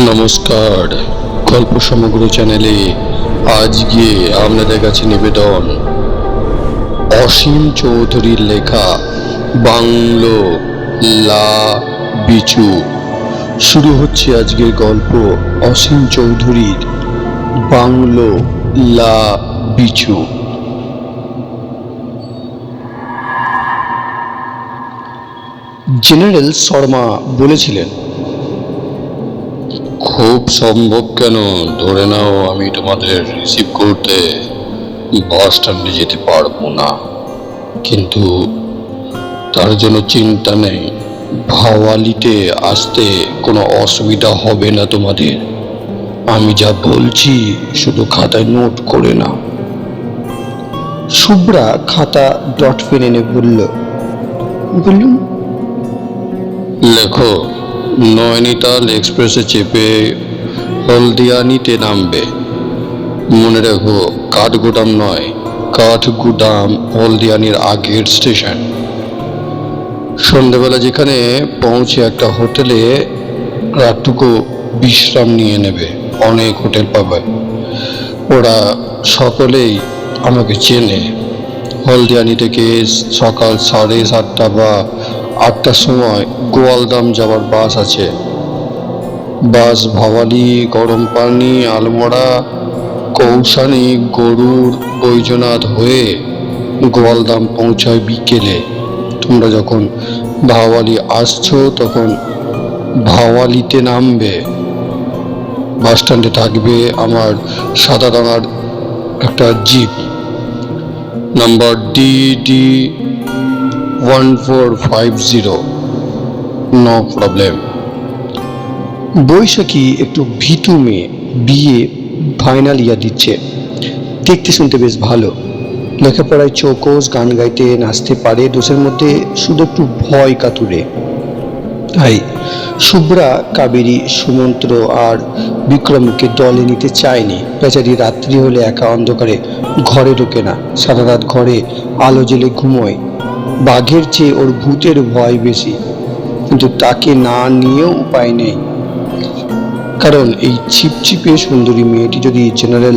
নমস্কার, গল্প সমগ্র চ্যানেলে আজকে আপনাদের কাছে নিবেদন অসীম চৌধুরীর লেখা বাংলো লা বিচু। শুরু হচ্ছে আজকের গল্প অসীম চৌধুরীর বাংলো লা বিচু। জেনারেল শর্মা বলেছিলেন, খুব সম্ভব কেন ধরে নাও আমি তোমাদের রিসিভ করতে বাস স্ট্যান্ডে যেতে পারবো না, কিন্তু তার জন্য চিন্তা নেই, ভাওয়ালিতে আসতে কোনো অসুবিধা হবে না তোমাদের। আমি যা বলছি শুধু খাতায় নোট করে না। শুভ্রা খাতা ডট পেন এনে বললুম লেখো, নয়নিতাল এক্সপ্রেসে চেপে হলদিয়ানিতে নামবে। মনে রেখো, কাঠগুদাম নয়, কাঠগুদাম হলদিয়ানির আগের স্টেশন। সন্ধেবেলা যেখানে পৌঁছে একটা হোটেলে রাতটুকু বিশ্রাম নিয়ে নেবে। অনেক হোটেল পাবে, ওরা সকলেই আমাকে চেনে। হলদিয়ানি থেকে সকাল 7:30 বা 8টার সময় গোয়ালদাম যাওয়ার বাস আছে। বাস ভাওয়ালি, গরম পানি, আলমোড়া, কৌশানি, গরুর, বৈজনাথ হয়ে গোয়ালদাম পৌঁছায় বিকেলে। তোমরা যখন ভাওয়ালি আসছো তখন ভাওয়ালিতে নামবে। বাস স্ট্যান্ডে থাকবে আমার সাদা রঙার একটা jeep, number DD 1450। No problem. Baishakhi একটু ভীতু মেয়ে, বিয়ে ফাইনাল ইয়ার দিচ্ছে। দেখতে শুনতে বেশ ভালো, লেখাপড়ায় চৌকস, গান গাইতে নাচতে পারে। দোষের মধ্যে শুধু একটু ভয় কাতুরে। তাই শুভ্রা কাবেরী, সুমন্ত্র আর বিক্রমকে দলে নিতে চায়নি। বেচারি রাত্রি হলে একা অন্ধকারে ঘরে ঢোকে না, সারা রাত ঘরে আলো জ্বেলে ঘুমোয়। বাঘের চেয়ে ওর ভূতের ভয় বেশি, কিন্তু তাকে না নিয়েও উপায় নেই। কারণ এই ছিপছিপে সুন্দরী মেয়েটি যদি জেনারেল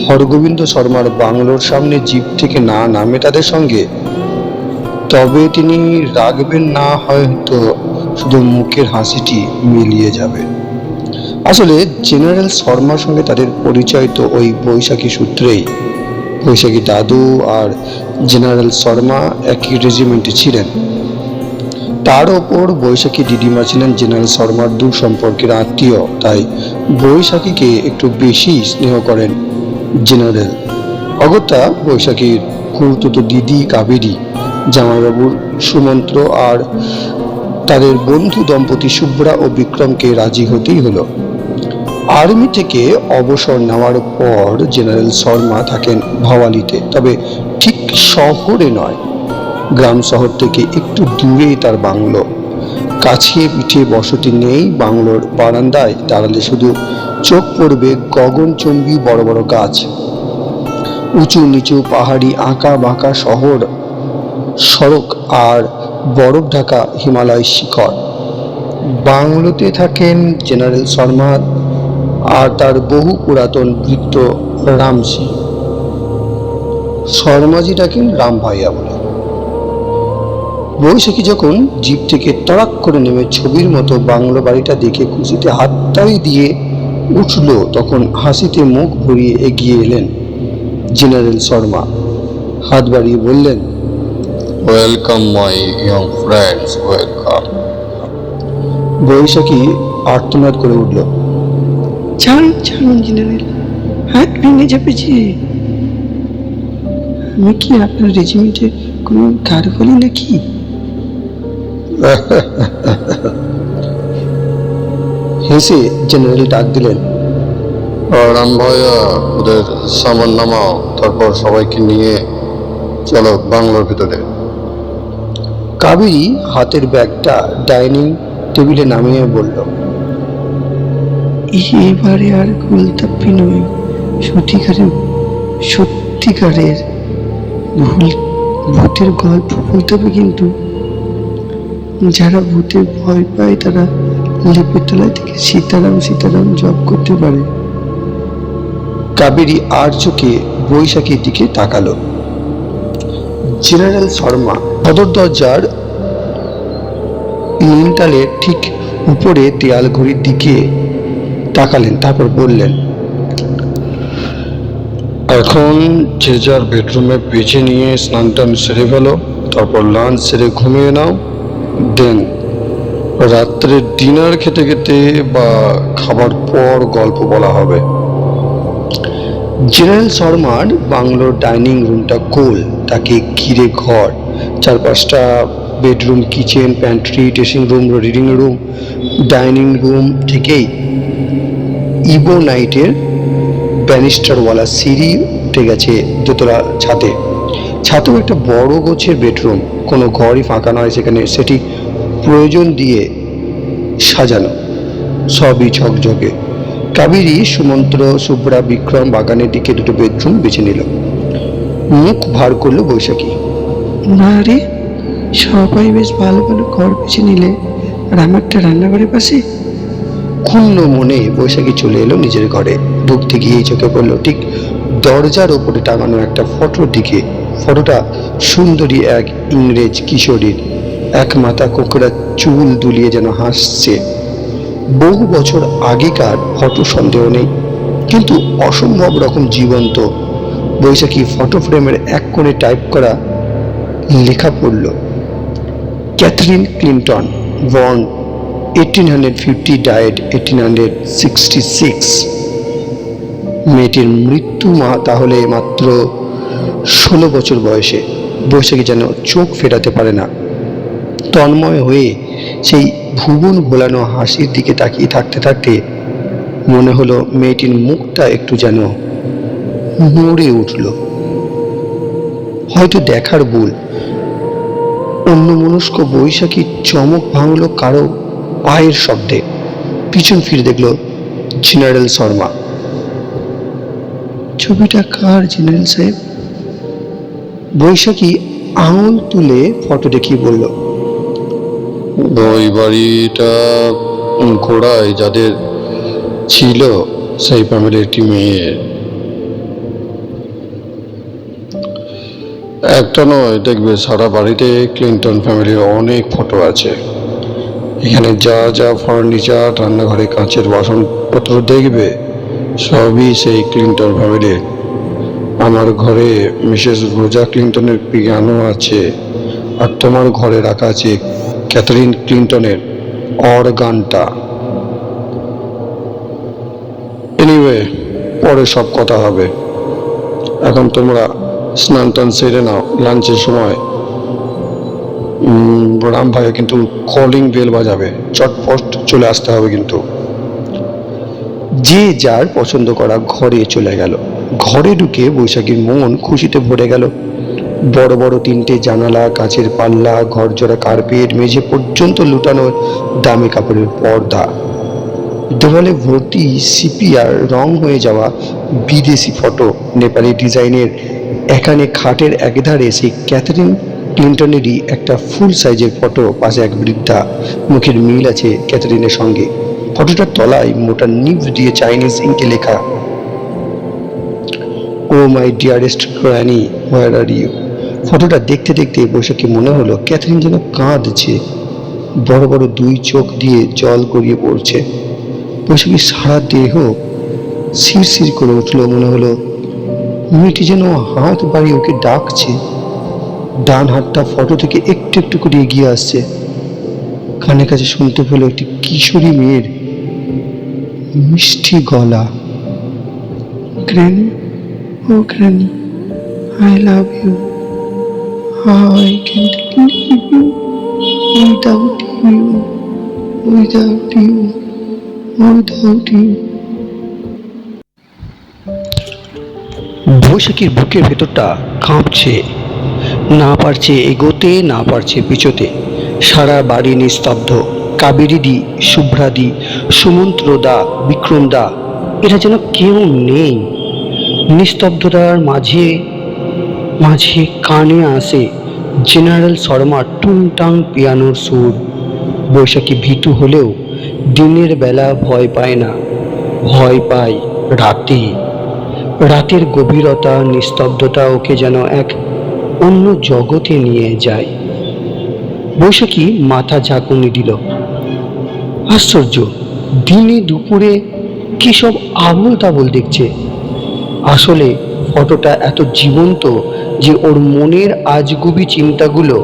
হরগোবিন্দ শর্মার বাংলোর সামনে জিপ থেকে না নামে তাদের সঙ্গে, তবে তিনি রাখবেন না, হয়তো শুধু মুখের হাসিটি মিলিয়ে যাবে। আসলে জেনারেল শর্মার সঙ্গে তাদের পরিচয় তো ওই বৈশাখী সূত্রেই। বৈশাখী দাদু আর জেনারেল শর্মা একই রেজিমেন্টে ছিলেন। তার ওপর বৈশাখী দিদিমা ছিলেন জেনারেল শর্মার দূর সম্পর্কের আত্মীয়, তাই বৈশাখীকে একটু বেশি স্নেহ করেন জেনারেল। অগত্যা বৈশাখীর খুড়তুতো দিদি কাবেরী, জামাইবাবুর সুমন্ত্র আর তাদের বন্ধু দম্পতি শুভ্রা ও বিক্রমকে রাজি হতেই হলো। আর্মি থেকে অবসর নেওয়ার পর জেনারেল শর্মা থাকেন ভাওয়ালিতে, তবে ঠিক শহরে নয়, গ্রাম শহর থেকে একটু দূরেই তার বাংলো। কাছে পিঠে বসতি নেই। বাংলোর বারান্দায় দাঁড়ালে শুধু চোখ পড়বে গগনচুম্বী বড় বড় গাছ, উঁচু নিচু পাহাড়ি আঁকা বাঁকা শহর সড়ক আর বরফ ঢাকা হিমালয় শিখর। বাংলোতে থাকেন জেনারেল শর্মা আর তার বহু পুরাতন ভৃত্য রামসি। শর্মাজি ডাকেন রাম ভাইয়া বলে। বৈশাখী যখন জিপ থেকে তড়াক করে নেমে ছবির মতো বাংলো বাড়িটা দেখে খুশিতে হাততালি দিয়ে উঠল, তখন হাসিতে মুখ ভরিয়ে এগিয়ে এলেন জেনারেল শর্মা। হাত বাড়িয়ে বললেন, welcome my young friends, welcome. Baishakhi আর্তনাদ করে উঠল, ছাড়ুন ছাড়ুন জেনারেল, হাত ভেঙে যাবে যে। আমি কি আপনার রেজিমেন্টে কোনো গার্ড বলি নাকি? হেসে জেনারেল ডাক দিলেন, রাম ভাইয়া, ওদের সামান নামাও, তারপর সবাইকে নিয়ে চলো বাংলোর ভিতরে। কাবেরী হাতের ব্যাগটা ডাইনিং টেবিলে নামিয়ে বলল, এবারে আর গোলতাপ্পি নয়, সত্যিকারের ভূতের গল্প বলতে হবে। কিন্তু যারা ভূতে ভয় পায় তারা লেপের তলায় থেকে সীতারাম সীতারাম জপ করতে পারে। কাবেরী আর চোখে বৈশাখীর দিকে তাকালো। জেনারেল শর্মা সদর দরজার লিনটালের ঠিক উপরে দেয়াল ঘড়ির দিকে তাকালেন, তারপর বললেন, এখন যে যার বেডরুমে বেছে নিয়ে স্নান টান সেরে ফেলো, তারপর লাঞ্চ সেরে ঘুমিয়ে নাও। দেন রাত্রে ডিনার খেতে খেতে বা খাবার পর গল্প বলা হবে। জেনারেল শর্মার বাংলোর ডাইনিং রুমটা গোল, তাকে ঘিরে ঘর, চারপাশটা bedroom, kitchen, pantry, dressing room, reading room. Dining room থেকেই ইবোনাইটের ব্যানিস্টারওয়ালা সিঁড়ি উঠে গেছে দোতলা ছাদে। ছাদেও একটা বড় গোছের বেডরুম, কোনো ঘরই ফাঁকা নয় সেখানে, সেটি প্রয়োজন দিয়ে সাজানো, সবই ঝকঝকে। কাবেরী, সুমন্ত্র, শুভ্রা, বিক্রম বাগানের দিকে দুটো বেডরুম বেছে নিল। মুখ ভার করলো বৈশাখী। না রে, সবাই বেশ ভালো ভালো ঘর বেছে নিলে, আর আমারটা রান্নাঘরের পাশে। ক্ষুণ্ণ মনে বৈশাখী চলে এলো নিজের ঘরে। ঢুকতে গিয়েই চোখে পড়লো ঠিক দরজার ওপরে টাঙানো একটা ফটোর দিকে। ফটোটা সুন্দরী এক ইংরেজ কিশোরীর, এক মাথা কোকড়া চুল দুলিয়ে যেন হাসছে। বহু বছর আগেকার ফটো, সন্দেহ নেই, কিন্তু অসম্ভব রকম জীবন্ত। বৈশাখী ফটো ফ্রেমের এক কোণে টাইপ করা লেখা পড়ল, ক্যাথরিন ক্লিন্টন, বর্ন 1850, ডায়েড 1866। মেয়েটির মৃত্যু তাহলে মাত্র 16 বছর বয়সে। বৈশাখী যেন চোখ ফেরাতে পারে না। তন্ময় হয়ে সেই ভুবন ভোলানো হাসির দিকে তাকিয়ে থাকতে থাকতে মনে হলো মেয়েটির মুখটা একটু যেন নড়ে উঠল। হয়তো দেখার ভুল। অন্যমনস্ক বৈশাখী চমক ভাঙল কারো পায়ের শব্দে। পিছন ফিরে দেখল জেনারেল শর্মা। ছবিটা কার জেনারেল সাহেব? বৈশাখী আঙুল তুলে ফটো দেখিয়ে বলল, ওই বাড়িটা ঘোড়ায় যাদের ছিল সেই ফ্যামিলির একটি মেয়ের। একটা নয়, দেখবে সারা বাড়িতে ক্লিন্টন ফ্যামিলির অনেক ফটো আছে। এখানে যা যা ফার্নিচার, রান্নাঘরে কাঁচের বাসনপত্র দেখবে সবই সেই ক্লিন্টন ফ্যামিলির। আমার ঘরে মিসেস রোজা ক্লিন্টনের পিয়ানো আছে, আর তোমার ঘরে রাখা আছে ক্যাথরিন ক্লিন্টনের অর্গানটা। এনিওয়ে, পরে সব কথা হবে। এখন তোমরা স্নান টান সেরে নাও, লাঞ্চের সময় রাম ভাইয়া কিন্তু কলিং বেল বাজাবে, চটপট চলে আসতে হবে কিন্তু। যে যার পছন্দ করা ঘরে চলে গেল। ঘরে ঢুকে বৈশাখীর মন খুশিতে ভরে গেল। বড় বড় 3টে জানালা, কাঁচের পাল্লা, ঘরজোড়া কার্পেট, মেঝে পর্যন্ত লুটানো দামি কাপড়ের পর্দা, দেওয়ালে ভর্তি সিপিআর রং হয়ে যাওয়া বিদেশি ফটো, নেপালি ডিজাইনের। এখানে খাটের একধারে সেই ক্যাথরিন ক্লিন্টনেরই একটা ফুল সাইজের ফটো, পাশে এক বৃদ্ধা, মুখের মিল আছে ক্যাথরিনের সঙ্গে। ফটোটার তলায় মোটা নিব দিয়ে চাইনিজ ইঙ্কে লেখা, oh my dearest granny, where are you. ফটোটা দেখতে দেখতে বৈশাখী মনে হলো ক্যাথরিন যেন কাঁদছে, বড় বড় 2 চোখ দিয়ে জল গড়িয়ে পড়ছে। বৈশাখীর সারা দেহ শিরশির করে উঠল। মনে হলো মেয়েটি যেন হাত বাড়িয়ে ওকে ডাকছে। ডান হাতটা ফটো থেকে একটু একটু করে এগিয়ে আসছে। কানে কাছে শুনতে পেল একটি কিশোরী মেয়ের মিষ্টি গলা, granny, oh granny, I love you, I can't live you, without you, without you, without you. বৈশাখীর বুকের ভেতরটা কাঁপছে, না পারছে এগোতে, না পারছে পিছোতে। সারা বাড়ি নিস্তব্ধ। কাবেরীদি, শুভ্রাদি, সুমন্ত্রদা, বিক্রমদা, এরা যেন কেউ নেই। নিস্তব্ধতার মাঝে মাঝে কানে আসে জেনারেল শর্মার টুংটাং পিয়ানোর সুর। বৈশাখী ভীতু হলেও দিনের বেলা ভয় পায় না, ভয় পায় রাতে। রাতের গভীরতা, নিস্তব্ধতা ওকে যেন এক অন্য জগতে নিয়ে যায়। বৈশাখী মাথা ঝাঁকুনি দিল। আশ্চর্য, দিনে দুপুরে কি সব আবোল তাবোল দেখছে। আসলে ফটোটা এত জীবন্ত যে ওর মনের আজগুবি চিন্তাগুলো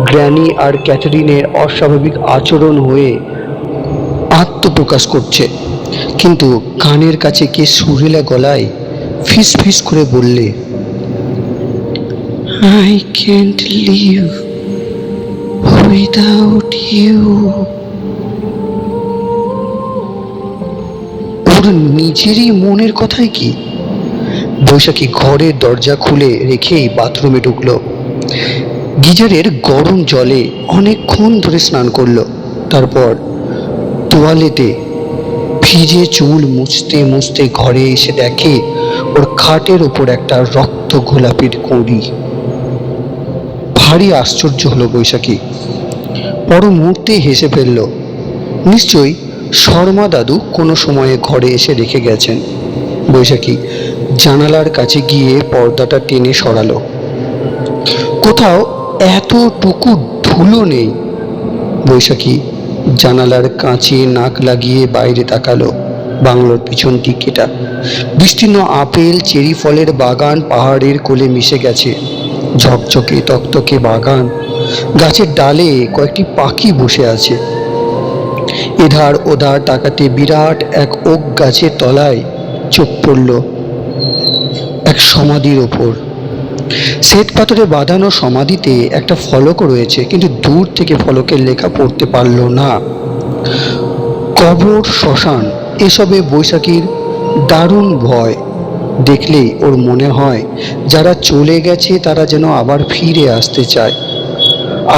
গ্র্যানি আর ক্যাথরিনের অস্বাভাবিক আচরণ হয়ে আত্মপ্রকাশ করছে। কিন্তু কানের কাছে কে সুরেলা গলায় ফিস ফিস করে বললে, I can't live without you. ওর নিজেরই মনের কথাই কি? বৈশাখী ঘরের দরজা খুলে রেখেই বাথরুমে ঢুকলো। গিজারের গরম জলে অনেকক্ষণ ধরে স্নান করলো। তারপর তোয়ালেতে ভিজে চুল মুছতে মুছতে ঘরে এসে দেখে ওর খাটের ওপর একটা রক্ত গোলাপির কড়ি। ভারী আশ্চর্য হলো বৈশাখী। পর মুহূর্তে হেসে ফেলল। নিশ্চয়ই শর্মা দাদু কোনো সময়ে ঘরে এসে রেখে গেছেন। বৈশাখী জানালার কাছে গিয়ে পর্দাটা টেনে সরালো। কোথাও এতটুকু ধুলো নেই। বৈশাখী জানালার কাঁচে নাক লাগিয়ে বাইরে তাকালো। বাংলোর পিছন দিকেটা বিস্তীর্ণ আপেল চেরি ফলের বাগান পাহাড়ের কোলে মিশে গেছে। ঝকঝকে তকতকে বাগান, গাছের ডালে কয়েকটি পাখি বসে আছে। এধার ওধার তাকাতে বিরাট এক ওক গাছের তলায় চোখ পড়ল এক সমাধির ওপর। শ্বেত পাথরে বাঁধানো সমাধিতে একটা ফলকও রয়েছে, কিন্তু দূর থেকে ফলকের লেখা পড়তে পারল না। কবর, শ্মশান, এসবে বৈশাখীর দারুণ ভয়। দেখলেই ওর মনে হয় যারা চলে গেছে তারা যেন আবার ফিরে আসতে চায়।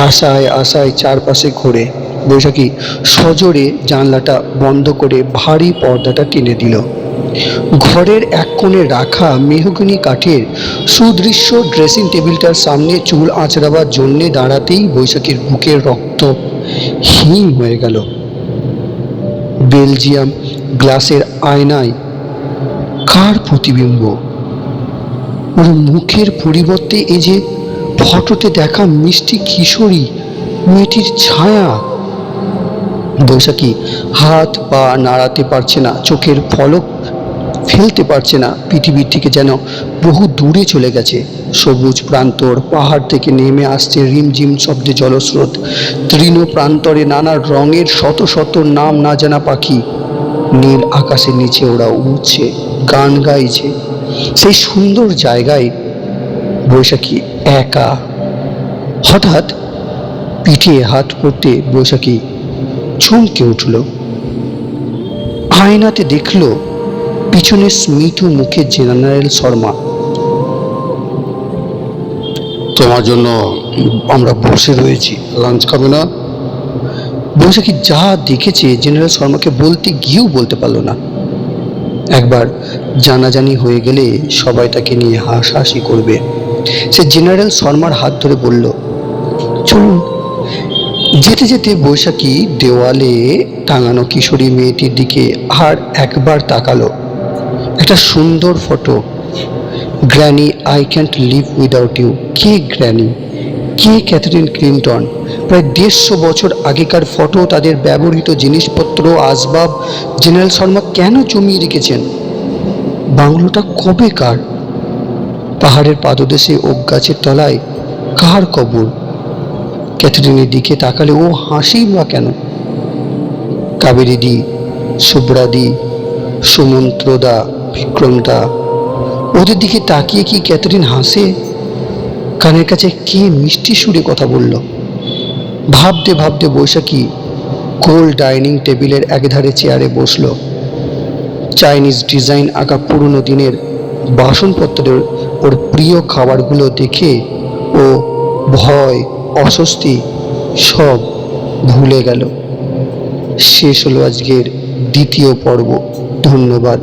আশায় আশায় চারপাশে ঘোরে। বৈশাখী সজোরে জানলাটা বন্ধ করে ভারী পর্দাটা টেনে দিল। ঘরের এক কোণে রাখা মেহগনি কাঠের সুদৃশ্য ড্রেসিং টেবিলটার সামনে চুল আঁচড়াবার জন্যে দাঁড়াতেই বৈশাখীর বুকের রক্ত হিম হয়ে গেল। বেলজিয়াম গ্লাসের আয়নায় কার প্রতিবিম্ব? ওর মুখের পরিবর্তে এ যে ফটোতে দেখা মিষ্টি কিশোরী মেয়েটির ছায়া। বৈশাখী হাত পা নাড়াতে পারছে না, চোখের পলক ফেলতে পারছে না। পৃথিবীর থেকে যেন বহু দূরে চলে গেছে। সবুজ প্রান্তর, পাহাড় থেকে নেমে আসছে রিমঝিম শব্দে জলস্রোত। তৃণ প্রান্তরে নানা রঙের শত শত নাম না জানা পাখি নীল আকাশের নিচে ওরা উড়ছে, গান গাইছে। সেই সুন্দর জায়গায় বৈশাখী একা। হঠাৎ পিঠে হাত পড়তে বৈশাখী চমকে উঠল। আয়নাতে দেখল পিছনে স্মিত মুখে জেনারেল শর্মা। তোমার জন্য আমরা বসে রয়েছি, লাঞ্চ খাবে না? বৈশাখী যা দেখেছে জেনারেল শর্মাকে বলতে গিয়েও বলতে পারল না। একবার জানাজানি হয়ে গেলে সবাই তাকে নিয়ে হাসাহাসি করবে। সে জেনারেল শর্মার হাত ধরে বলল, চলুন। যেতে যেতে বৈশাখী দেওয়ালে টাঙানো কিশোরী মেয়েটির দিকে আর একবার তাকালো। একটা সুন্দর photo. Granny, I can't live without you. কে গ্র্যানি? কে ক্যাথরিন ক্লিনটন? প্রায় 150 বছর আগেকার ফটো। তাদের ব্যবহৃত জিনিসপত্র, আসবাব জেনারেল শর্মা কেন জমিয়ে রেখেছেন? বাংলোটা কবে কার? পাহাড়ের পাদদেশে ওক গাছের তলায় কার কবর? ক্যাথরিনের দিকে তাকালে ও হাসি বা কেন? কাবেরী দি, শুভ্রা দি, সুমন্ত্রদা, বিক্রমদা, ওদের দিকে তাকিয়ে কি ক্যাথরিন হাসে? কানের কাছে কে মিষ্টি সুরে কথা বলল? ভাবতে ভাবতে বৈশাখী গোল ডাইনিং টেবিলের একধারে চেয়ারে বসলো। চাইনিজ ডিজাইন আঁকা পুরনো দিনের বাসনপত্রের ওর প্রিয় খাবারগুলো দেখে ও ভয়, অস্বস্তি সব ভুলে গেল। শেষ হলো আজকের দ্বিতীয় পর্ব। ধন্যবাদ।